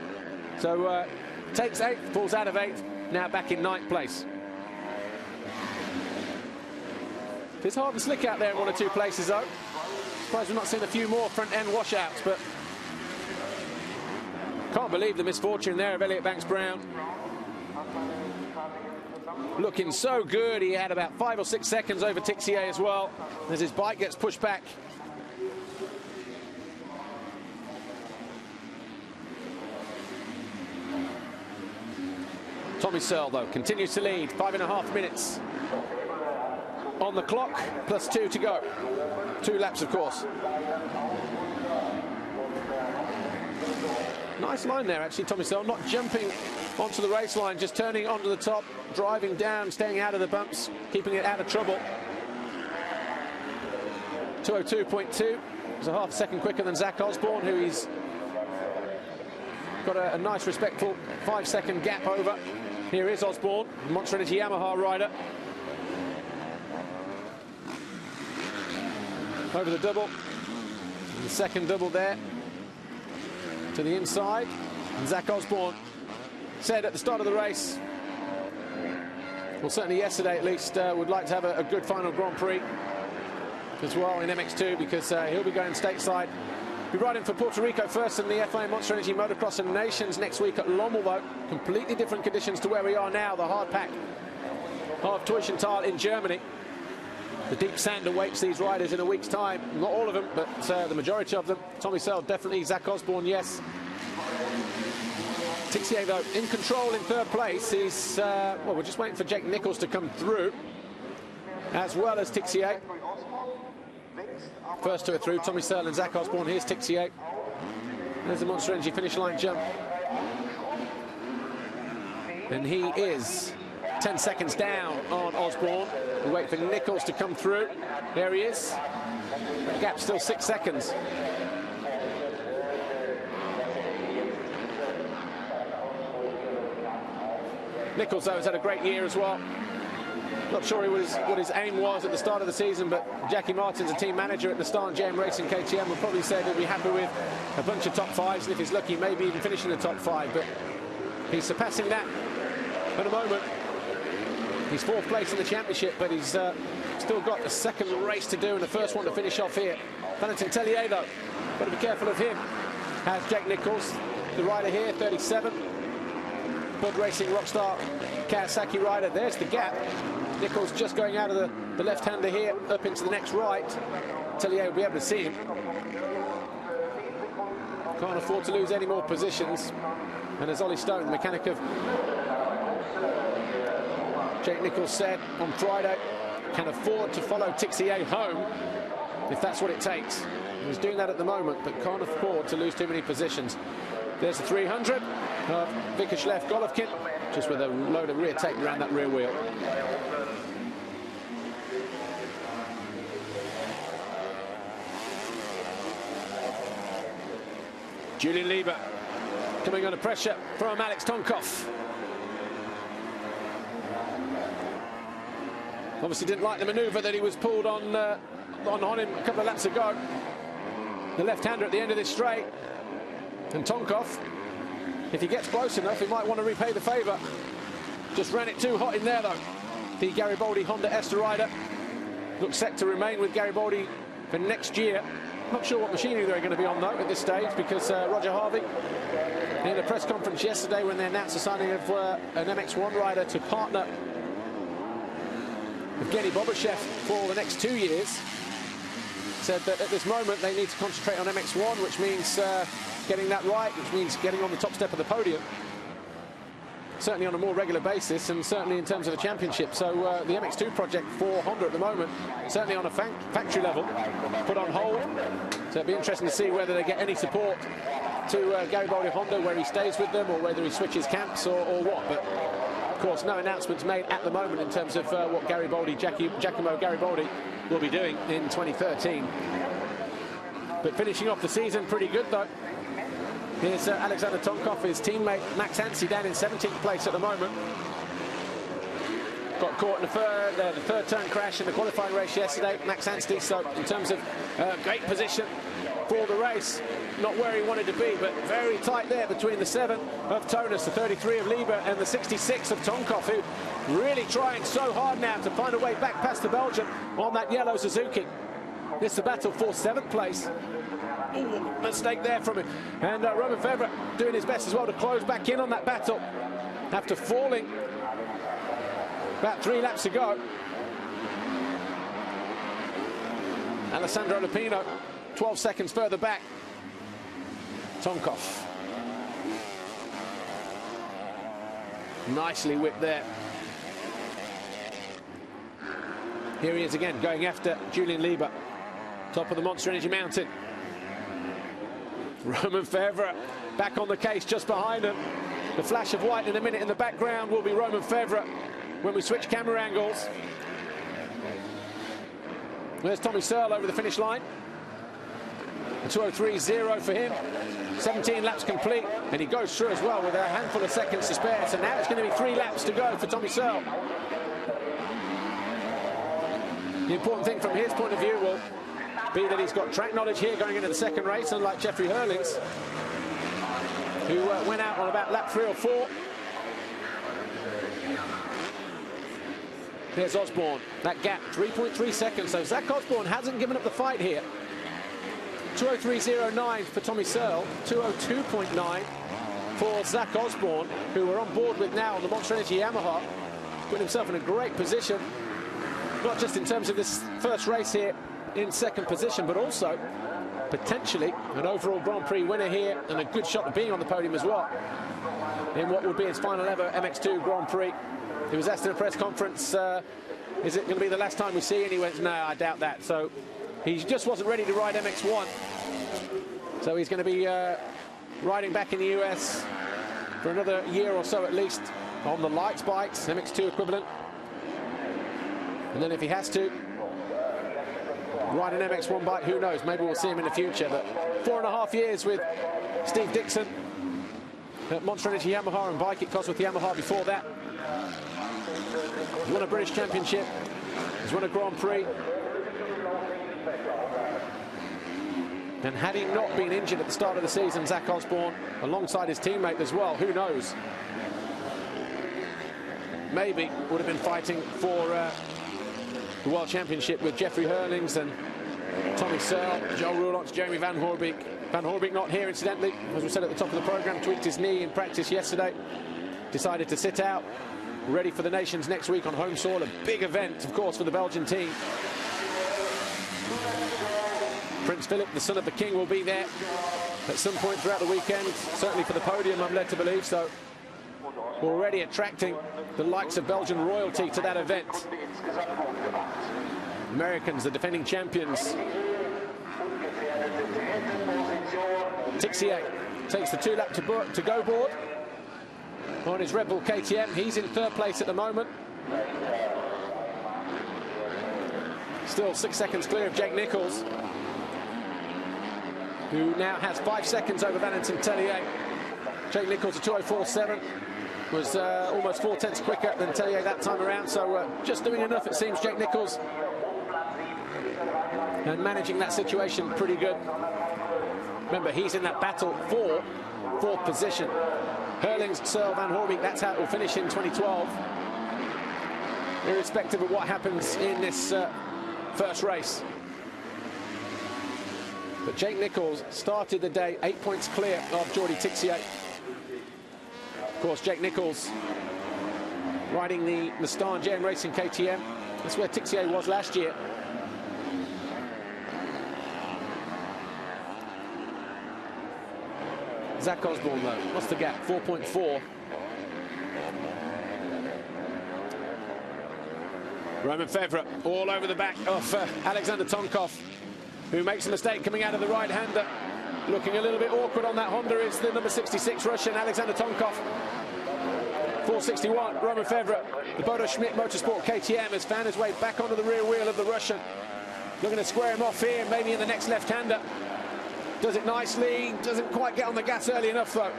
So takes 8th, falls out of 8th. Now back in 9th place. It's hard and slick out there in 1 or 2 places though. Surprised we've not seen a few more front end washouts, but can't believe the misfortune there of Elliot Banks-Brown. Looking so good. He had about 5 or 6 seconds over Tixier as well as his bike gets pushed back. Tommy Searle, though, continues to lead. 5.5 minutes on the clock, plus 2 to go. 2 laps, of course. Nice line there, actually, Tommy Searle, not jumping onto the race line, just turning onto the top, driving down, staying out of the bumps, keeping it out of trouble. 2:02.2, was a half a second quicker than Zach Osborne, who he's got a nice, respectful 5-second gap over. Here is Osborne, Monster Energy Yamaha rider. Over the double, the second double there to the inside. And Zach Osborne said at the start of the race, well, certainly yesterday at least, would like to have a good final Grand Prix as well in MX2, because he'll be going stateside. Be riding for Puerto Rico first in the FIM Monster Energy Motocross and Nations next week at Lommel, though. Completely different conditions to where we are now, the hard pack of Teufelstal in Germany. The deep sand awaits these riders in a week's time. Not all of them, but the majority of them. Tommy Searle, definitely. Zach Osborne, yes. Tixier, though, in control in third place. He's, well, we're just waiting for Jake Nichols to come through, as well as Tixier. First two are through, Tommy Searle and Zach Osborne. Here's Tixier. There's the Monster Energy finish line jump. And he is 10 seconds down on Osborne. We wait for Nichols to come through. There he is. The gap's still 6 seconds. Nichols, though, has had a great year as well. Not sure what his aim was at the start of the season, but Jackie Martin's a team manager at the Star and JM Racing KTM would probably say that he'd be happy with a bunch of top fives, and if he's lucky, maybe even finishing the top five. But he's surpassing that at the moment. He's fourth place in the championship, but he's still got a second race to do and the first one to finish off here. Valentin Tellier, though, got to be careful of him. Has Jack Nichols, the rider here, 37. Bug Racing Rockstar Kawasaki rider. There's the gap. Nichols just going out of the left-hander here, up into the next right. Tellier will be able to see him. Can't afford to lose any more positions. And as Ollie Stone, the mechanic of Jake Nichols, said on Friday, can afford to follow Tixier home if that's what it takes. He's doing that at the moment, but can't afford to lose too many positions. There's the 300 of Vikašlev Golovkin, just with a load of rear tape around that rear wheel. Julian Lieber coming under pressure from Alex Tonkov. Obviously didn't like the manoeuvre that he was pulled on him a couple of laps ago. The left-hander at the end of this straight. And Tonkov, if he gets close enough, he might want to repay the favour. Just ran it too hot in there, though. The Garibaldi Honda Ester rider looks set to remain with Garibaldi for next year. Not sure what machinery they're going to be on, though, at this stage, because Roger Harvey, in a press conference yesterday when they announced the signing of an MX1 rider to partner with Evgeny Bobashev for the next 2 years, said that at this moment they need to concentrate on MX1, which means getting that right, which means getting on the top step of the podium, certainly on a more regular basis, and certainly in terms of the championship. So the MX2 project for Honda at the moment, certainly on a factory level, put on hold. So it'll be interesting to see whether they get any support to Garibaldi Honda, where he stays with them, or whether he switches camps or what. But of course, no announcements made at the moment in terms of what Giacomo Garibaldi will be doing in 2013. But finishing off the season pretty good, though. Here's Alexander Tonkov, his teammate Max Hansi, down in 17th place at the moment. Got caught in the third turn crash in the qualifying race yesterday, Max Hansi. So in terms of great position for the race, not where he wanted to be, but very tight there between the 7 of Tonus, the 33 of Lieber, and the 66 of Tonkov, who really trying so hard now to find a way back past the Belgian on that yellow Suzuki. This is the battle for 7th place. Ooh, mistake there from him. And Roman Febvre doing his best as well to close back in on that battle after falling about 3 laps ago. Alessandro Lupino 12 seconds further back. Tonkov. Nicely whipped there. Here he is again, going after Julian Lieber. Top of the Monster Energy Mountain. Roman Febvre back on the case just behind him. The flash of white in a minute in the background will be Roman Febvre when we switch camera angles. There's Tommy Searle over the finish line. A 2:03.0 for him. 17 laps complete, and he goes through as well with a handful of seconds to spare. So now it's going to be 3 laps to go for Tommy Searle. The important thing from his point of view will be that he's got track knowledge here going into the second race, unlike Jeffrey Hurlings, who went out on about lap 3 or 4. There's Osborne. That gap, 3.3 seconds. So Zach Osborne hasn't given up the fight here. 2:03.09 for Tommy Searle, 2:02.9 for Zach Osborne, who we're on board with now on the Monster Energy Yamaha. Put himself in a great position not just in terms of this first race here in second position, but also potentially an overall Grand Prix winner here and a good shot at being on the podium as well in what would be his final ever MX2 Grand Prix. He was asked in a press conference, is it going to be the last time we see him? And he went, no, I doubt that. So he just wasn't ready to ride MX1. So he's going to be riding back in the US for another year or so at least on the lights bikes, MX2 equivalent. And then if he has to ride an MX1 bike, who knows, maybe we'll see him in the future. But 4.5 years with Steve Dixon at Monster Energy Yamaha and Bike It Cosworth Yamaha before that. He's won a British Championship, he's won a Grand Prix. And had he not been injured at the start of the season, Zach Osborne, alongside his teammate as well, who knows? Maybe would have been fighting for the World Championship with Jeffrey Hurlings and Tommy Searle, Joel Roulance, Jeremy Van Hoorbeek. Van Hoorbeek not here, incidentally, as we said at the top of the programme, tweaked his knee in practice yesterday, decided to sit out, ready for the Nations next week on home soil, a big event, of course, for the Belgian team. Prince Philip, the son of the king, will be there at some point throughout the weekend, certainly for the podium, I'm led to believe, so already attracting the likes of Belgian royalty to that event. Americans, the defending champions. Tixier takes the 2-lap to go board on his Red Bull KTM. He's in third place at the moment. Still 6 seconds clear of Jake Nichols, who now has 5 seconds over Valentin Tellier. Jake Nichols, a 2:04.7, was almost 4/10 quicker than Tellier that time around, so just doing enough, it seems, Jake Nichols, and managing that situation pretty good. Remember, he's in that battle for 4th position. Hurlings, Searle, Van Hoorbeek, that's how it will finish in 2012, irrespective of what happens in this first race. But Jake Nichols started the day 8 points clear of Jordi Tixier. Of course, Jake Nichols riding the Mustang JM Racing KTM. That's where Tixier was last year. Zach Osborne, though, what's the gap? 4.4. Roman Fevre all over the back of Alexander Tonkov, who makes a mistake coming out of the right-hander. Looking a little bit awkward on that Honda is the number 66 Russian, Alexander Tonkov. 461, Roman Fevre, the Bodo Schmidt Motorsport KTM, has found his way back onto the rear wheel of the Russian. Looking to square him off here, maybe in the next left-hander. Does it nicely, doesn't quite get on the gas early enough, though.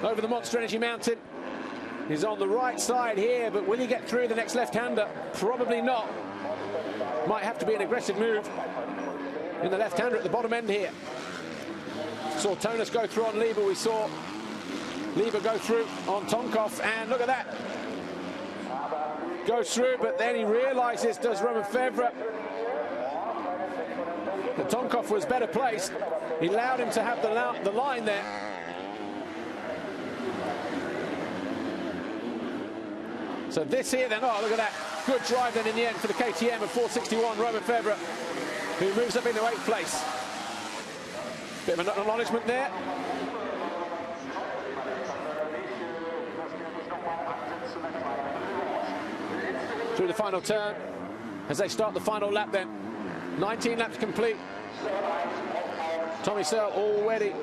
Over the Monster Energy Mountain. He's on the right side here, but will he get through the next left-hander? Probably not. Might have to be an aggressive move in the left-hander at the bottom end here. Saw Tonus go through on Lieber. We saw Lieber go through on Tonkov, and look at that. Goes through, but then he realizes, does Roman Fevre, that Tonkov was better placed. He allowed him to have the line there. So this here then, oh, look at that. Good drive then in the end for the KTM of 461, Roman Fevre, who moves up into 8th place. Bit of an acknowledgement there. Through the final turn, as they start the final lap then. 19 laps complete. Tommy Searle already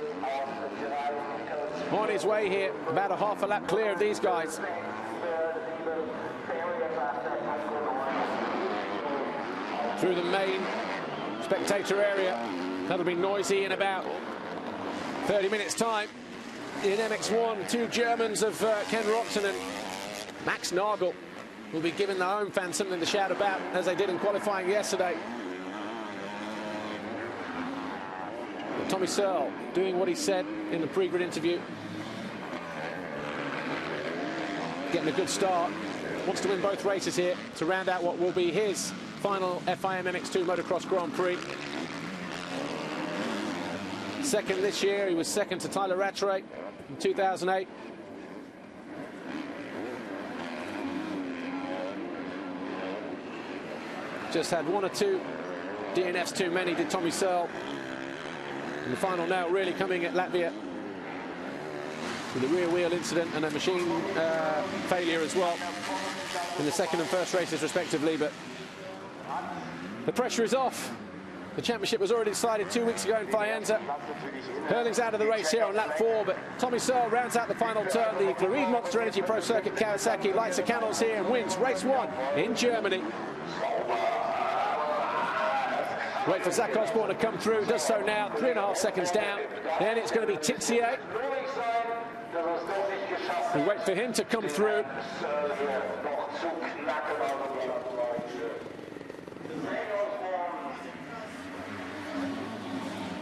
on his way here, about a half a lap clear of these guys. Through the main spectator area. That'll be noisy in about 30 minutes time. In MX1, 2 Germans of Ken Roczen and Max Nagel will be giving the home fans something to shout about, as they did in qualifying yesterday. But Tommy Searle doing what he said in the pre-grid interview. Getting a good start. Wants to win both races here to round out what will be his final FIM MX2 Motocross Grand Prix. Second this year, he was second to Tyler Rattray in 2008. just had one or two DNFs too many, did Tommy Searle. And the final nail really coming at Latvia with a rear wheel incident and a machine failure as well in the second and first races respectively. But the pressure is off. The championship was already decided 2 weeks ago in Faenza. Hurling's out of the race here on lap 4, but Tommy Searle rounds out the final turn. The Floride Monster Energy Pro Circuit Kawasaki lights the candles here and wins race 1 in Germany. Wait for Zach Osborne to come through, does so now, 3.5 seconds down. Then it's going to be Tixier. We wait for him to come through.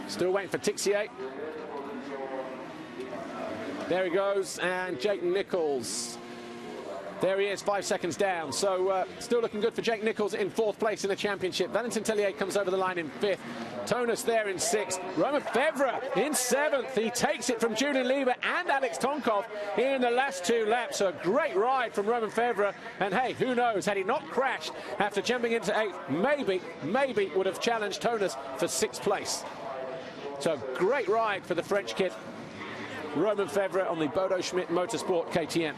Still waiting for Tixier. There he goes, and Jake Nichols. There he is, 5 seconds down. So still looking good for Jake Nichols in 4th place in the championship. Valentin Tellier comes over the line in 5th. Tonus there in 6th. Roman Fevre in 7th. He takes it from Julian Lieber and Alex Tonkov in the last 2 laps. So a great ride from Roman Fevre. And hey, who knows, had he not crashed after jumping into 8th, maybe would have challenged Tonus for 6th place. So great ride for the French kid, Roman Fevre, on the Bodo Schmidt Motorsport KTM.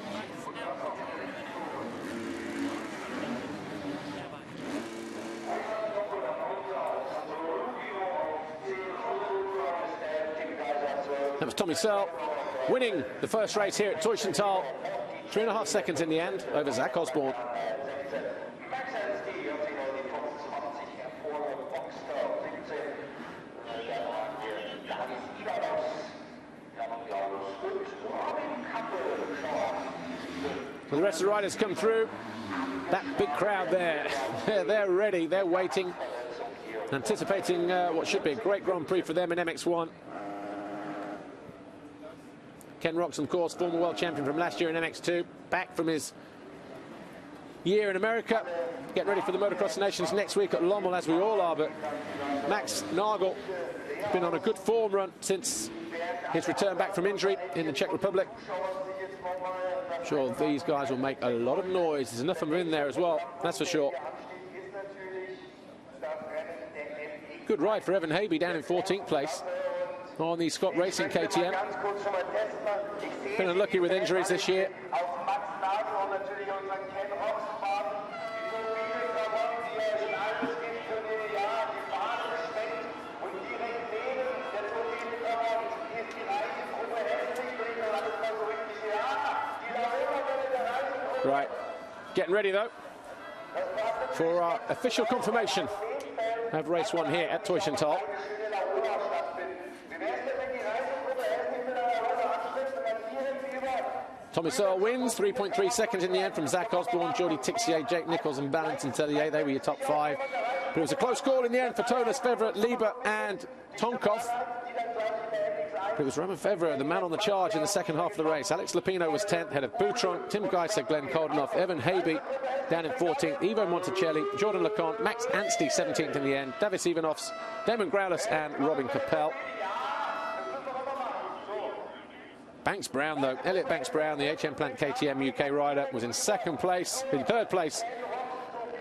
That was Tommy Searle winning the first race here at Teutschenthal. 3.5 seconds in the end over Zach Osborne. So the rest of the riders come through. That big crowd there, they're ready, they're waiting, anticipating what should be a great Grand Prix for them in MX1. Ken Roxon, of course, former world champion from last year in MX2, back from his year in America, getting ready for the Motocross Nations next week at Lommel, as we all are. But Max Nagel has been on a good form run since his return back from injury in the Czech Republic. I'm sure these guys will make a lot of noise. There's enough of them in there as well, that's for sure. Good ride for Evan Habe down in 14th place on the Scott Racing KTM. Been unlucky with injuries this year. Right, getting ready though for our official confirmation of race 1 here at Teutschenthal. Tommy Searle wins, 3.3 seconds in the end from Zach Osborne, Jordi Tixier, Jake Nichols and Valentin Tellier. They were your top 5. But it was a close call in the end for Tonus, Fevre, Lieber and Tonkov. It was Roman Fevre, the man on the charge in the second half of the race. Alex Lupino was 10th, ahead of Boutron, Tim Geiser, Glenn Koldenoff, Evan Habe down in 14th, Ivo Monticelli, Jordan LeConte, Max Anstey 17th in the end, Davis Ivanovs, Damon Graulis and Robin Capel. Banks Brown, though, Elliot Banks Brown, the HM Plant KTM UK rider, was in 3rd place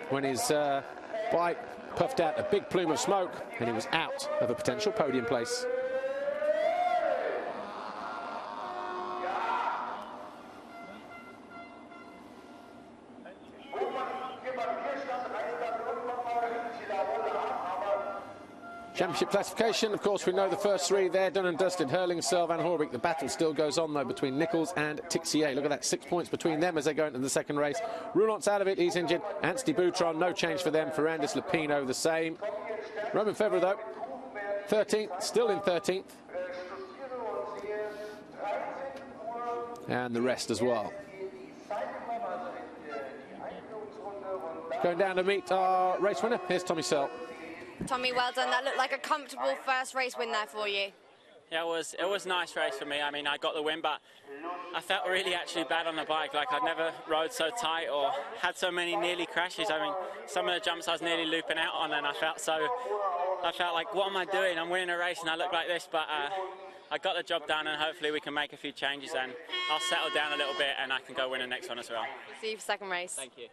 when his bike puffed out a big plume of smoke and he was out of a potential podium place. Championship classification, of course, we know the first 3 there, done and dusted. Hurling, Searle, Van Hoorbeek. The battle still goes on, though, between Nichols and Tixier. Look at that, 6 points between them as they go into the second race. Roulan's out of it, he's injured. Anstey Boutron, no change for them. Ferrandis Lupino, the same. Roman Fevre, though, 13th, still in 13th. And the rest as well. Going down to meet our race winner, here's Tommy Searle. Tommy, well done. That looked like a comfortable first race win there for you. Yeah, it was a nice race for me. I mean, I got the win, but I felt really actually bad on the bike. Like, I'd never rode so tight or had so many nearly crashes. I mean, some of the jumps I was nearly looping out on, and I felt like, what am I doing? I'm winning a race and I look like this, but I got the job done, and hopefully we can make a few changes and I'll settle down a little bit and I can go win the next one as well. See you for second race. Thank you.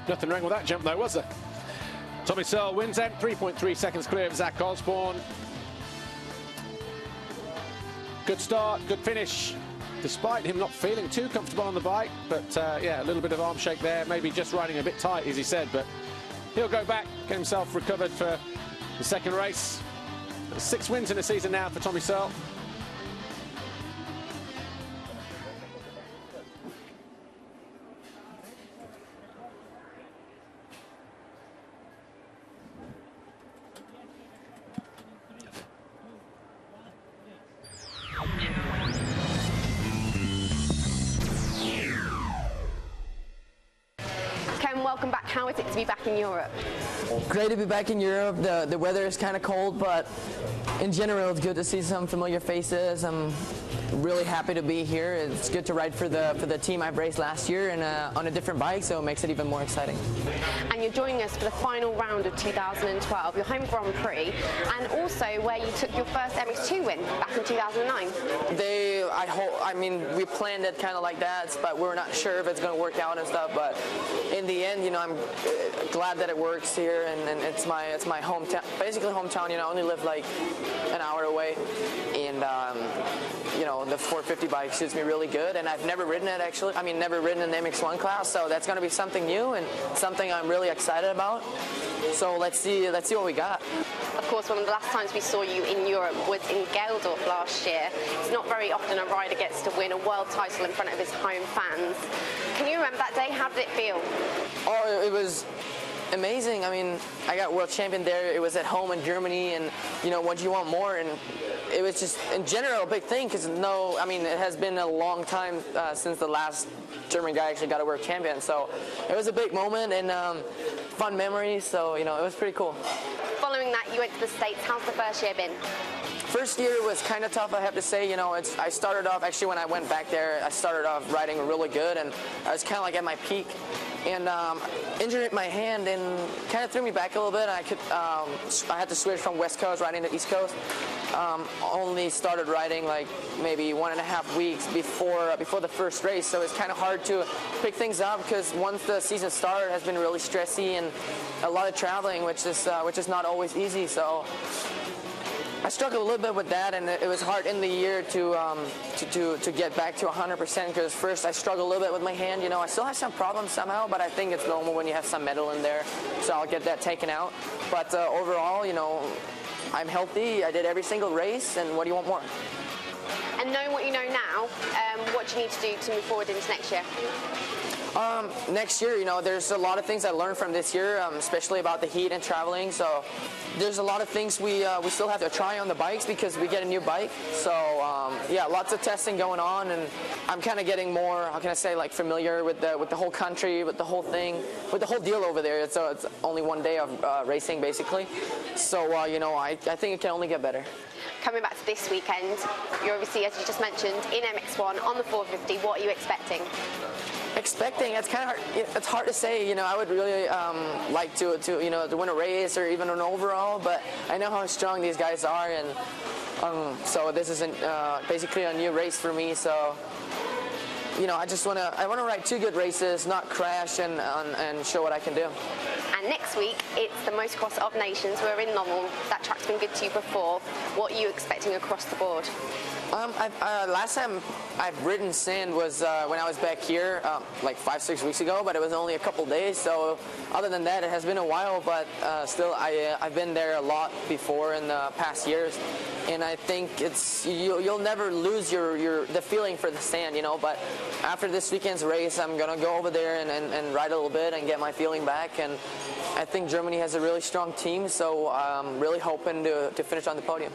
Nothing wrong with that jump, though, was there? Tommy Searle wins then, 3.3 seconds clear of Zach Osborne. Good start, good finish, despite him not feeling too comfortable on the bike. But yeah, a little bit of arm shake there, maybe just riding a bit tight, as he said. But he'll go back, get himself recovered for the second race. 6 wins in the season now for Tommy Searle. Welcome back. How is it to be back in Europe? Great to be back in Europe. The weather is kind of cold, but in general it's good to see some familiar faces. I'm really happy to be here. It's good to ride for the team I've raced last year and on a different bike, so it makes it even more exciting. And you're joining us for the final round of 2012, your home Grand Prix, and also where you took your first MX2 win back in 2009. I mean, we planned it kind of like that, but we're not sure if it's going to work out and stuff. But in the end, you know, I'm glad that it works here, and it's my hometown, basically hometown. You know, I only live like an hour away, and you know, the 450 bike suits me really good, and I've never ridden it actually. I mean, never ridden in the MX1 class, so that's going to be something new and something I'm really excited about. So let's see what we got. Of course, one of the last times we saw you in Europe was in Geldorf last year. It's not very often a rider gets to win a world title in front of his home fans. Can you remember that day? How did it feel? Oh, it was amazing. I mean, I got world champion there. It was at home in Germany, and you know, what do you want more? And it was just, in general, a big thing because I mean, it has been a long time since the last German guy actually got a world champion. So it was a big moment and fun memories. So you know, it was pretty cool. Following that, you went to the States. How's the first year been? First year was kind of tough, I have to say. You know, I started off, actually when I went back there, I started off riding really good, and I was kind of like at my peak. And injured my hand and kind of threw me back a little bit. I had to switch from West Coast riding to East Coast. Only started riding like maybe 1.5 weeks before the first race, so it's kind of hard to pick things up because once the season started, it has been really stressy and a lot of traveling, which is not always easy. So I struggled a little bit with that, and it was hard in the year to get back to 100% because first I struggled a little bit with my hand. You know, I still have some problems somehow, but I think it's normal when you have some metal in there, so I'll get that taken out. But overall, you know, I'm healthy. I did every single race, and what do you want more? And knowing what you know now, what do you need to do to move forward into next year? Next year, you know, there's a lot of things I learned from this year, especially about the heat and traveling. So there's a lot of things we still have to try on the bikes because we get a new bike. So yeah, lots of testing going on, and I'm kind of getting more, how can I say, like familiar with the whole country, with the whole thing, with the whole deal over there. It's only one day of racing basically. So you know, I think it can only get better. Coming back to this weekend, you're obviously, as you just mentioned, in MX1 on the 450. What are you expecting? Expecting, it's kind of hard. It's hard to say. You know, I would really like to win a race or even an overall, but I know how strong these guys are, and so this is basically a new race for me. So you know, I want to ride 2 good races, not crash, and show what I can do. And next week, it's the Motocross of Nations. We're in Lommel. That track's been good to you before. What are you expecting across the board? Last time I've ridden sand was when I was back here, like 5-6 weeks ago, but it was only a couple days. So other than that, it has been a while, but still I've been there a lot before in the past years, and I think you'll never lose the feeling for the sand, you know. But after this weekend's race, I'm gonna go over there and ride a little bit and get my feeling back. And I think Germany has a really strong team, so I'm really hoping to finish on the podium.